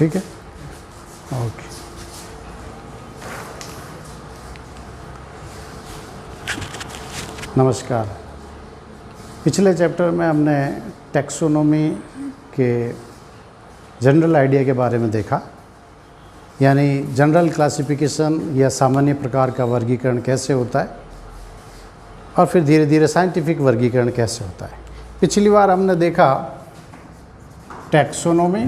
ठीक है, ओके। नमस्कार। पिछले चैप्टर में हमने टैक्सोनॉमी के जनरल आइडिया के बारे में देखा, यानी जनरल क्लासिफिकेशन या सामान्य प्रकार का वर्गीकरण कैसे होता है और फिर धीरे धीरे साइंटिफिक वर्गीकरण कैसे होता है। पिछली बार हमने देखा टैक्सोनॉमी,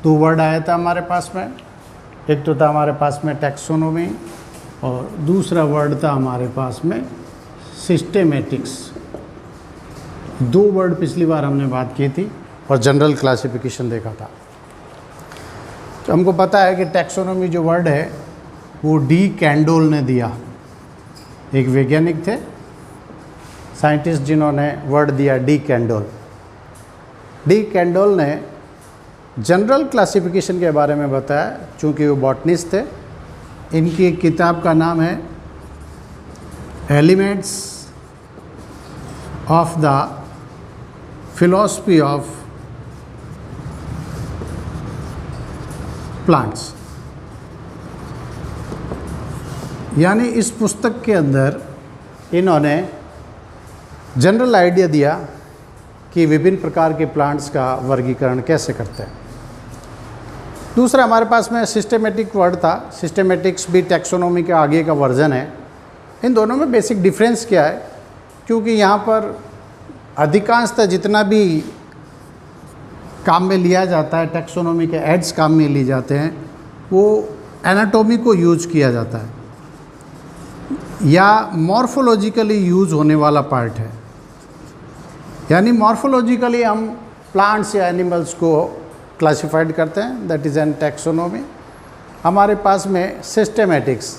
दो वर्ड आया था हमारे पास में, एक तो था हमारे पास में टैक्सोनॉमी और दूसरा वर्ड था हमारे पास में सिस्टेमेटिक्स। दो वर्ड पिछली बार हमने बात की थी और जनरल क्लासिफिकेशन देखा था। तो हमको पता है कि टैक्सोनॉमी जो वर्ड है वो डी कैंडोल ने दिया, एक वैज्ञानिक थे, साइंटिस्ट, जिन्होंने वर्ड दिया डी कैंडोल। डी कैंडोल ने जनरल क्लासिफिकेशन के बारे में बताया, चूँकि वो बॉटनिस्ट थे। इनकी एक किताब का नाम है elements of the philosophy of plants. यानी इस पुस्तक के अंदर इन्होंने जनरल आइडिया दिया कि विभिन्न प्रकार के प्लांट्स का वर्गीकरण कैसे करते हैं। दूसरा हमारे पास में सिस्टेमेटिक वर्ड था। सिस्टेमेटिक्स भी टैक्सोनॉमी के आगे का वर्जन है। इन दोनों में बेसिक डिफरेंस क्या है, क्योंकि यहाँ पर अधिकांशतः जितना भी काम में लिया जाता है, टैक्सोनॉमी के एड्स काम में लिए जाते हैं, वो एनाटॉमी को यूज किया जाता है या मॉर्फोलॉजिकली यूज होने वाला पार्ट है। यानी मॉर्फोलॉजिकली हम प्लांट्स या एनिमल्स को क्लासिफाइड करते हैं, दैट इज़ एन टैक्सोनॉमी। हमारे पास में सिस्टेमेटिक्स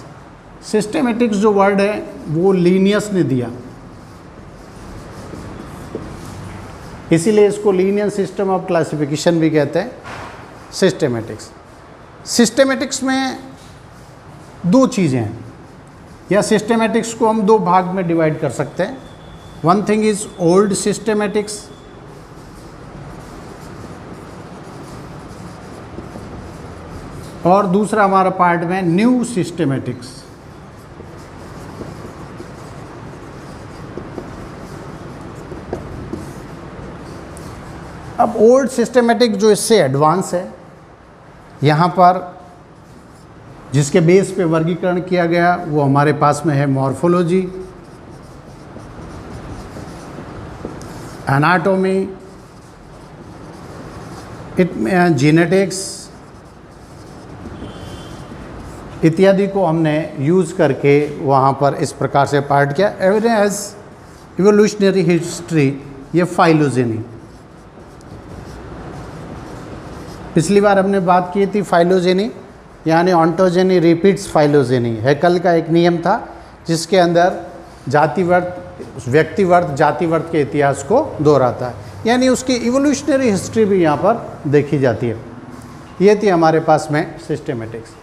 जो वर्ड है वो लीनियस ने दिया, इसीलिए इसको लीनियर सिस्टम ऑफ क्लासिफिकेशन भी कहते हैं, सिस्टेमेटिक्स में दो चीज़ें हैं, या सिस्टेमेटिक्स को हम दो भाग में डिवाइड कर सकते हैं। One thing is old systematics, और दूसरा हमारा पार्ट में न्यू सिस्टेमेटिक्स। अब ओल्ड सिस्टेमेटिक जो इससे एडवांस है, यहाँ पर जिसके बेस पे वर्गीकरण किया गया वो हमारे पास में है मॉर्फोलॉजी, एनाटॉमी, जेनेटिक्स इत्यादि को हमने यूज़ करके वहाँ पर इस प्रकार से पार्ट किया। एज इवोल्यूशनरी हिस्ट्री, ये फाइलोजेनी। पिछली बार हमने बात की थी फाइलोजेनी, यानी ऑन्टोजेनी रिपीट्स फाइलोजेनी। हैकल का एक नियम था जिसके अंदर व्यक्तिवर्त जातिवर्त के इतिहास को दोहराता है, यानी उसकी इवोल्यूशनरी हिस्ट्री भी यहाँ पर देखी जाती है। ये थी हमारे पास में सिस्टेमेटिक्स।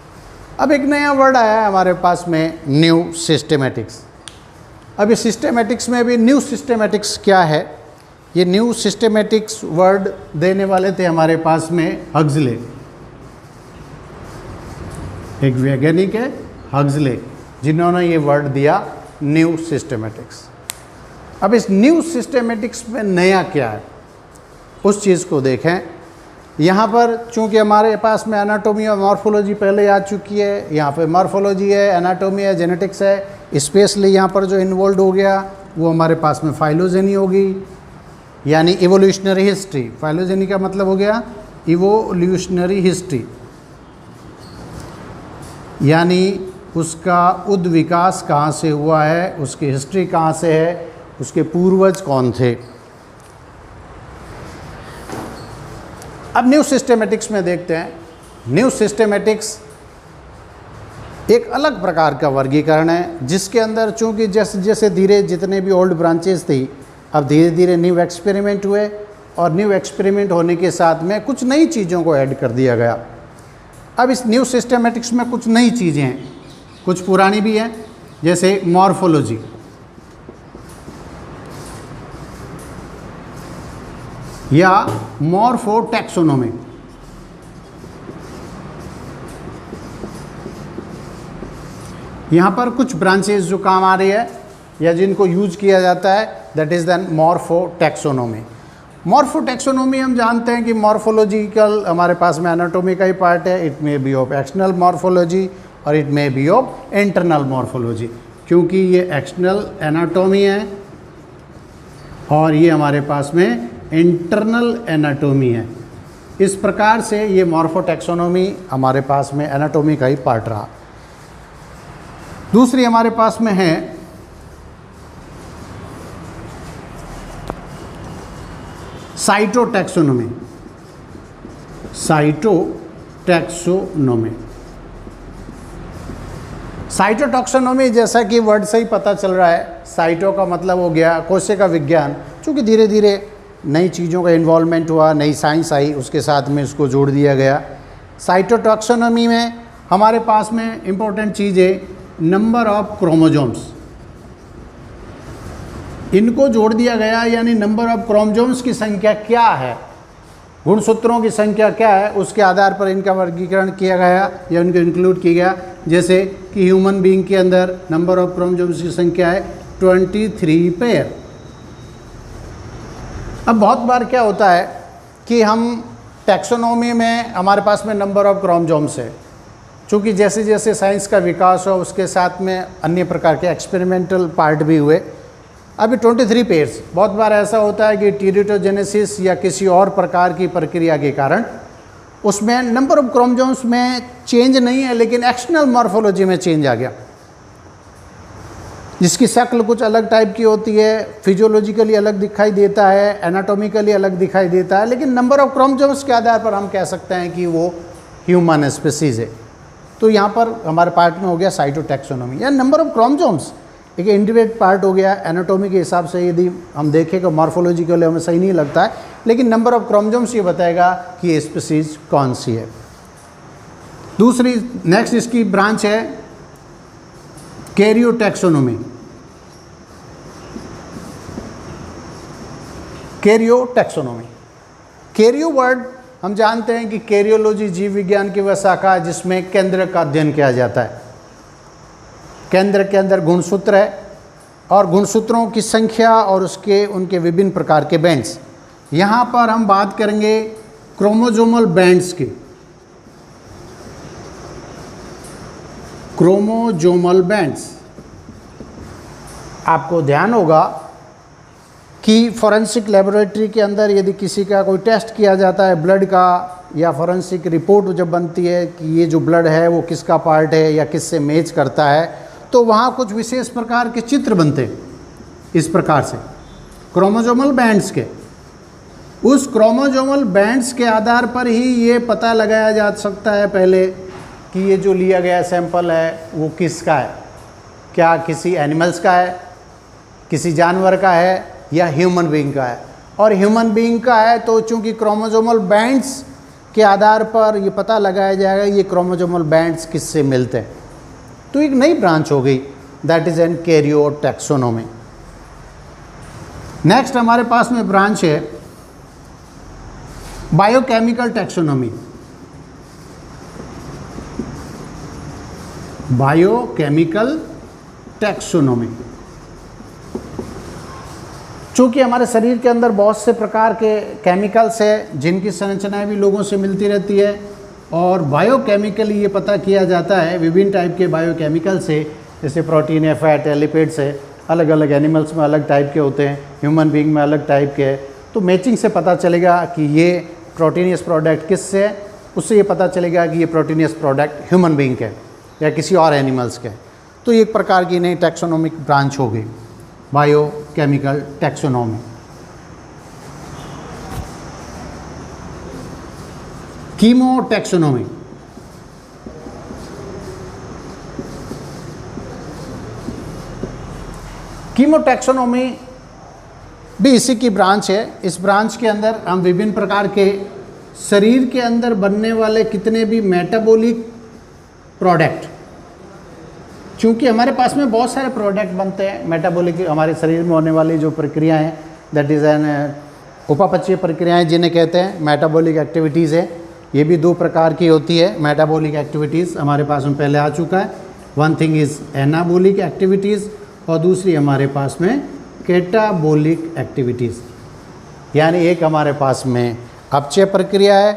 अब एक नया वर्ड आया है हमारे पास में, न्यू सिस्टेमेटिक्स। अब इस सिस्टेमेटिक्स में भी न्यू सिस्टेमेटिक्स क्या है, ये न्यू सिस्टेमेटिक्स वर्ड देने वाले थे हमारे पास में हक्सले, एक वैज्ञानिक है हक्सले, जिन्होंने ये वर्ड दिया न्यू सिस्टेमेटिक्स। अब इस न्यू सिस्टेमेटिक्स में नया क्या है, उस चीज़ को देखें। यहाँ पर चूँकि हमारे पास में एनाटॉमी और मॉर्फोलॉजी पहले आ चुकी है, यहाँ पे मॉर्फोलॉजी है, एनाटॉमी है, जेनेटिक्स है। स्पेशली यहाँ पर जो इन्वॉल्व हो गया वो हमारे पास में फाइलोजेनी होगी, यानी इवोल्यूशनरी हिस्ट्री। फाइलोजेनी का मतलब हो गया इवोल्यूशनरी हिस्ट्री, यानी उसका उद्विकास कहाँ से हुआ है, उसकी हिस्ट्री कहाँ से है, उसके पूर्वज कौन थे। अब न्यू सिस्टेमेटिक्स में देखते हैं। न्यू सिस्टेमेटिक्स एक अलग प्रकार का वर्गीकरण है, जिसके अंदर चूँकि जैसे जैसे धीरे जितने भी ओल्ड ब्रांचेस थी, अब धीरे धीरे न्यू एक्सपेरिमेंट हुए, और न्यू एक्सपेरिमेंट होने के साथ में कुछ नई चीज़ों को ऐड कर दिया गया। अब इस न्यू सिस्टेमेटिक्स में कुछ नई चीज़ें हैं, कुछ पुरानी भी हैं, जैसे मॉर्फोलॉजी। या मॉर्फो टैक्सोनॉमी, यहाँ पर कुछ ब्रांचेस जो काम आ रही है या जिनको यूज किया जाता है, दैट इज़ देन मॉर्फोटैक्सोनॉमी। मॉर्फोटैक्सोनॉमी हम जानते हैं कि मॉर्फोलॉजिकल हमारे पास में एनाटॉमी का ही पार्ट है। It may be of external morphology और it may be of internal morphology, क्योंकि ये एक्सटर्नल एनाटॉमी है और ये हमारे पास में इंटरनल एनाटॉमी है। इस प्रकार से ये मॉर्फोटैक्सोनॉमी हमारे पास में एनाटॉमी का ही पार्ट रहा। दूसरी हमारे पास में है साइटोटैक्सोनॉमी। साइटोटैक्सोनॉमी, साइटोटैक्सोनॉमी जैसा कि वर्ड से ही पता चल रहा है, साइटो का मतलब हो गया कोशिका विज्ञान। चूँकि धीरे धीरे नई चीज़ों का इन्वॉल्वमेंट हुआ, नई साइंस आई, उसके साथ में इसको जोड़ दिया गया। साइटोटैक्सोनॉमी में हमारे पास में इम्पोर्टेंट चीज़ है नंबर ऑफ क्रोमोजोम्स। इनको जोड़ दिया गया, यानी नंबर ऑफ क्रोमोजोम्स की संख्या क्या है, गुणसूत्रों की संख्या क्या है, उसके आधार पर इनका वर्गीकरण किया गया या उनको इंक्लूड किया गया। जैसे कि ह्यूमन बीइंग के अंदर नंबर ऑफ क्रोमोजोम्स की संख्या है 23 पेयर। अब बहुत बार क्या होता है कि हम टैक्सोनॉमी में हमारे पास में नंबर ऑफ क्रोमोजोम्स है, चूँकि जैसे जैसे साइंस का विकास हो उसके साथ में अन्य प्रकार के एक्सपेरिमेंटल पार्ट भी हुए। अभी 23 पेयर्स, बहुत बार ऐसा होता है कि टेरिटोजेनेसिस या किसी और प्रकार की प्रक्रिया के कारण उसमें नंबर ऑफ क्रोमोजोम्स में चेंज नहीं है, लेकिन एक्सटर्नल मॉर्फोलॉजी में चेंज आ गया, जिसकी शक्ल कुछ अलग टाइप की होती है, फिजियोलॉजिकली अलग दिखाई देता है, एनाटॉमिकली अलग दिखाई देता है, लेकिन नंबर ऑफ क्रोमोजोम्स के आधार पर हम कह सकते हैं कि वो ह्यूमन स्पीसीज है। तो यहाँ पर हमारे पार्ट में हो गया साइटोटैक्सोनॉमी या नंबर ऑफ क्रोमोजोम्स, एक इंडिविजुअल पार्ट हो गया। एनाटॉमी के हिसाब से यदि हम देखें तो मॉर्फोलॉजिकली हमें सही नहीं लगता है, लेकिन नंबर ऑफ क्रोमोजोम्स ये बताएगा कि ये स्पीसीज कौन सी है। दूसरी नेक्स्ट इसकी ब्रांच है कैरियोटैक्सोनॉमी। कैरियोटैक्सोनॉमी, कैरियो वर्ड हम जानते हैं कि कैरियोलॉजी जीव विज्ञान की वह शाखा है जिसमें केंद्र का अध्ययन किया जाता है। केंद्र के अंदर गुणसूत्र है और गुणसूत्रों की संख्या और उनके विभिन्न प्रकार के बैंड्स। यहाँ पर हम बात करेंगे क्रोमोजोमल बैंड्स की। क्रोमोजोमल बैंड्स, आपको ध्यान होगा कि फॉरेंसिक लेबोरेटरी के अंदर यदि किसी का कोई टेस्ट किया जाता है ब्लड का, या फॉरेंसिक रिपोर्ट जब बनती है कि ये जो ब्लड है वो किसका पार्ट है या किससे मैच करता है, तो वहाँ कुछ विशेष प्रकार के चित्र बनते हैं। इस प्रकार से क्रोमोजोमल बैंड्स के, उस क्रोमोजोमल बैंड्स के आधार पर ही ये पता लगाया जा सकता है पहले कि ये जो लिया गया सैंपल है वो किसका है, क्या किसी एनिमल्स का है, किसी जानवर का है या ह्यूमन बीइंग का है। और ह्यूमन बीइंग का है तो चूंकि क्रोमोजोमल बैंड्स के आधार पर ये पता लगाया जाएगा ये क्रोमोजोमल बैंड्स किससे मिलते हैं। तो एक नई ब्रांच हो गई, दैट इज एन कैरियोटैक्सोनॉमी। नेक्स्ट हमारे पास में ब्रांच है बायोकेमिकल टैक्सोनॉमी। बायोकेमिकल टैक्सोनॉमी, चूँकि हमारे शरीर के अंदर बहुत से प्रकार के केमिकल्स है जिनकी संरचनाएं भी लोगों से मिलती रहती है, और बायोकेमिकली ये पता किया जाता है विभिन्न टाइप के बायोकेमिकल से, जैसे प्रोटीन है, फैट है, लिपिड्स है, अलग अलग एनिमल्स में अलग टाइप के होते हैं, ह्यूमन बीइंग में अलग टाइप के है। तो मैचिंग से पता चलेगा कि ये प्रोटीनियस प्रोडक्ट किससे है, उससे ये पता चलेगा कि ये प्रोटीनियस प्रोडक्ट ह्यूमन बीइंग के या किसी और एनिमल्स के। तो एक प्रकार की नई टैक्सोनॉमिक ब्रांच हो गई बायोकेमिकल टैक्सोनॉमी। कीमोटैक्सोनॉमी, कीमोटैक्सोनॉमी भी इसी की ब्रांच है। इस ब्रांच के अंदर हम विभिन्न प्रकार के शरीर के अंदर बनने वाले कितने भी मेटाबॉलिक प्रोडक्ट, क्योंकि हमारे पास में बहुत सारे प्रोडक्ट बनते हैं मेटाबॉलिक, हमारे शरीर में होने वाली जो प्रक्रियाएं हैं दैट इज़ एन उपापचयी प्रक्रियाएं जिन्हें कहते हैं, मेटाबॉलिक एक्टिविटीज़ है। ये भी दो प्रकार की होती है मेटाबॉलिक एक्टिविटीज़, हमारे पास में पहले आ चुका है। One thing is anabolic activities और दूसरी हमारे पास में कैटाबोलिक एक्टिविटीज़। यानी एक हमारे पास में अपचय प्रक्रिया है,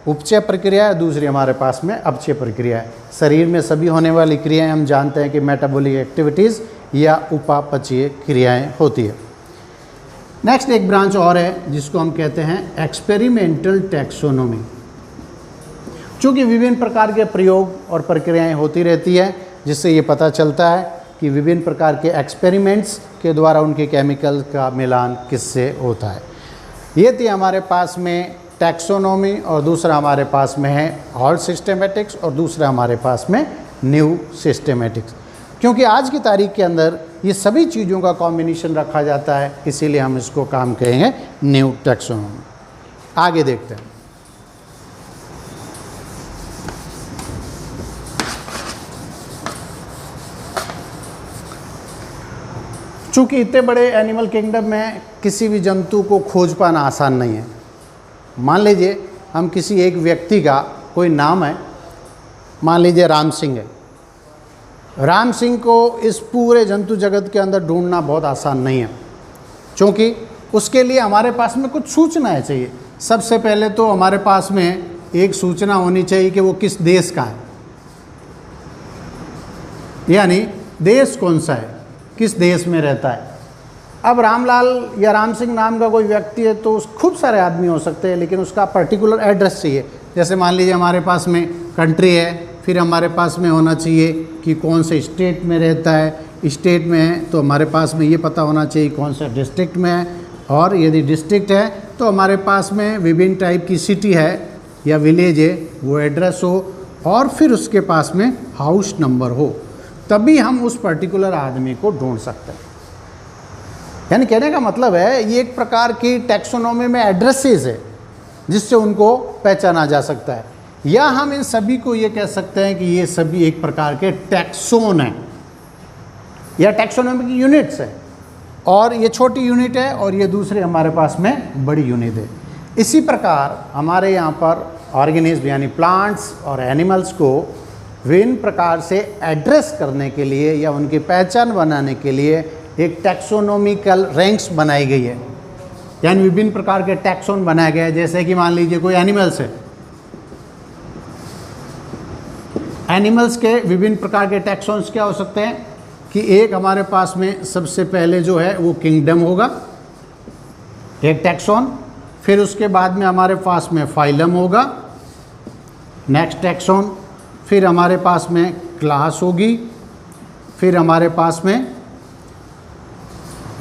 उपचय प्रक्रिया है, दूसरी हमारे पास में अपचय प्रक्रिया है। शरीर में सभी होने वाली क्रियाएं हम जानते हैं कि मेटाबॉलिक एक्टिविटीज़ या उपापचयी क्रियाएं होती है। नेक्स्ट एक ब्रांच और है जिसको हम कहते हैं एक्सपेरिमेंटल टैक्सोनॉमी। चूँकि विभिन्न प्रकार के प्रयोग और प्रक्रियाएं होती रहती है, जिससे ये पता चलता है कि विभिन्न प्रकार के एक्सपेरिमेंट्स के द्वारा उनके केमिकल का मिलान किससे होता है। ये थी हमारे पास में टैक्सोनॉमी और दूसरा हमारे पास में है ऑल्ड सिस्टेमेटिक्स और दूसरा हमारे पास में न्यू सिस्टेमेटिक्स। क्योंकि आज की तारीख के अंदर ये सभी चीज़ों का कॉम्बिनेशन रखा जाता है, इसीलिए हम इसको काम कहेंगे न्यू टैक्सोनॉमी। आगे देखते हैं। चूँकि इतने बड़े एनिमल किंगडम में किसी भी जंतु को खोज पाना आसान नहीं है। मान लीजिए हम किसी एक व्यक्ति का कोई नाम है, मान लीजिए राम सिंह है। राम सिंह को इस पूरे जंतु जगत के अंदर ढूंढना बहुत आसान नहीं है, क्योंकि उसके लिए हमारे पास में कुछ सूचनाएं चाहिए। सबसे पहले तो हमारे पास में एक सूचना होनी चाहिए कि वो किस देश का है, यानी देश कौन सा है, किस देश में रहता है। अब रामलाल या राम सिंह नाम का कोई व्यक्ति है तो खूब सारे आदमी हो सकते हैं, लेकिन उसका पर्टिकुलर एड्रेस चाहिए। जैसे मान लीजिए हमारे पास में कंट्री है, फिर हमारे पास में होना चाहिए कि कौन से स्टेट में रहता है। स्टेट में है तो हमारे पास में ये पता होना चाहिए कौन सा डिस्ट्रिक्ट में है, और यदि डिस्ट्रिक्ट है तो हमारे पास में विभिन्न टाइप की सिटी है या विलेज है, वो एड्रेस हो, और फिर उसके पास में हाउस नंबर हो, तभी हम उस पर्टिकुलर आदमी को ढूंढ सकते हैं। यानी कहने का मतलब है ये एक प्रकार की टैक्सोनॉमी में एड्रेसेस है जिससे उनको पहचाना जा सकता है। या हम इन सभी को ये कह सकते हैं कि ये सभी एक प्रकार के टैक्सोन हैं या टैक्सोनॉमी की यूनिट्स हैं, और ये छोटी यूनिट है और ये दूसरे हमारे पास में बड़ी यूनिट है। इसी प्रकार हमारे यहाँ पर ऑर्गेनिज्म यानी प्लांट्स और एनिमल्स को विभिन्न प्रकार से एड्रेस करने के लिए या उनकी पहचान बनाने के लिए एक टैक्सोनॉमिकल रैंक्स बनाई गई है, यानी विभिन्न प्रकार के टैक्सोन बनाए गए हैं। जैसे कि मान लीजिए कोई एनिमल्स है, एनिमल्स के विभिन्न प्रकार के टैक्सोन्स क्या हो सकते हैं कि एक हमारे पास में सबसे पहले जो है वो किंगडम होगा, एक टैक्सोन। फिर उसके बाद में हमारे पास में फाइलम होगा, नेक्स्ट टैक्सोन। फिर हमारे पास में क्लास होगी, फिर हमारे पास में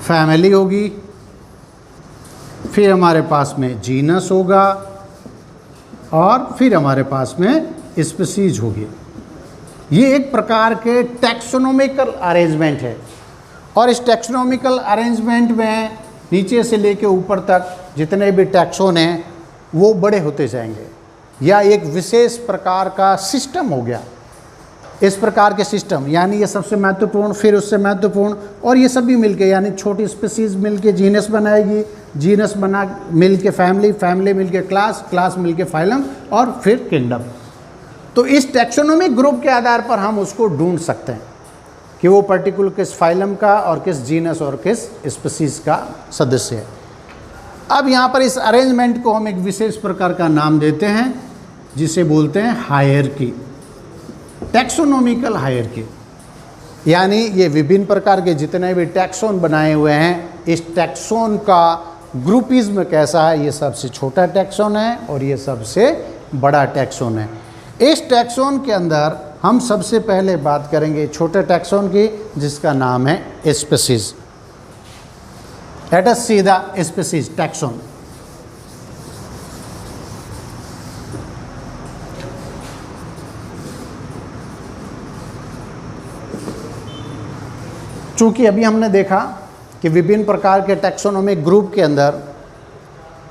फैमिली होगी, फिर हमारे पास में जीनस होगा, और फिर हमारे पास में स्पीसीज होगी। ये एक प्रकार के टैक्सोनॉमिकल अरेंजमेंट है, और इस टैक्सोनॉमिकल अरेंजमेंट में नीचे से लेके ऊपर तक जितने भी टैक्सोन हैं वो बड़े होते जाएंगे, या एक विशेष प्रकार का सिस्टम हो गया। इस प्रकार के सिस्टम यानी ये सबसे महत्वपूर्ण, फिर उससे महत्वपूर्ण, और ये सभी मिलके यानी छोटी स्पीसीज मिलके जीनस बनाएगी, जीनस बना मिलके फैमिली, फैमिली मिलके क्लास, क्लास मिलके फाइलम, और फिर किंगडम। तो इस टैक्सोनॉमिक ग्रुप के आधार पर हम उसको ढूंढ सकते हैं कि वो पर्टिकुलर किस फाइलम का और किस जीनस और किस स्पीसीज का सदस्य है। अब यहाँ पर इस अरेंजमेंट को हम एक विशेष प्रकार का नाम देते हैं जिसे बोलते हैं हायरार्की, टैक्सोनॉमिकल हायरार्की। यानी ये विभिन्न प्रकार के जितने भी टैक्सोन बनाए हुए हैं, इस टैक्सोन का ग्रुपिज्म कैसा है, ये सबसे छोटा टैक्सोन है और ये सबसे बड़ा टैक्सोन है। इस टैक्सोन के अंदर हम सबसे पहले बात करेंगे छोटे टैक्सोन की, जिसका नाम है species. Let us see the species taxon. चूंकि अभी हमने देखा कि विभिन्न प्रकार के टैक्सोनॉमिक ग्रुप के अंदर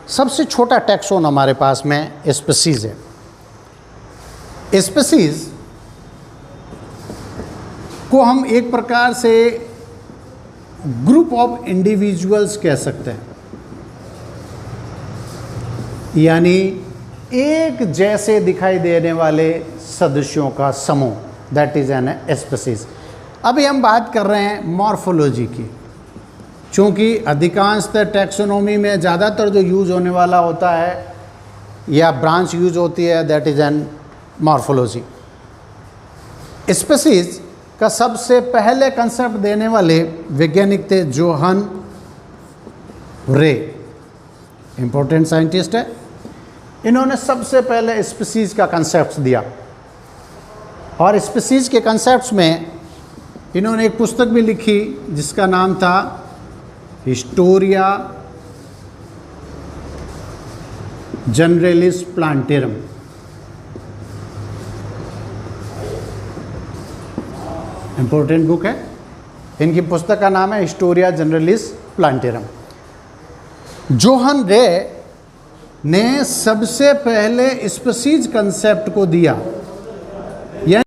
सबसे छोटा टैक्सोन हमारे पास में स्पीसीज है। स्पीसीज को हम एक प्रकार से ग्रुप ऑफ इंडिविजुअल्स कह सकते हैं, यानी एक जैसे दिखाई देने वाले सदस्यों का समूह, दैट इज़ एन स्पीसीज। अभी हम बात कर रहे हैं मॉर्फोलॉजी की। चूँकि अधिकांशतः टैक्सोनॉमी में ज़्यादातर जो यूज़ होने वाला होता है या ब्रांच यूज होती है, that is an morphology. Species का सबसे पहले कंसेप्ट देने वाले वैज्ञानिक थे जोहान रे, इंपॉर्टेंट साइंटिस्ट है। इन्होंने सबसे पहले स्पीसीज का कंसेप्ट दिया और स्पीसीज के कंसेप्ट्स में इन्होंने एक पुस्तक भी लिखी जिसका नाम था हिस्टोरिया जनरलिस प्लांटेरम। इंपॉर्टेंट बुक है। इनकी पुस्तक का नाम है हिस्टोरिया जनरलिस प्लांटेरम। जोहान रे ने सबसे पहले स्पीसीज कंसेप्ट को दिया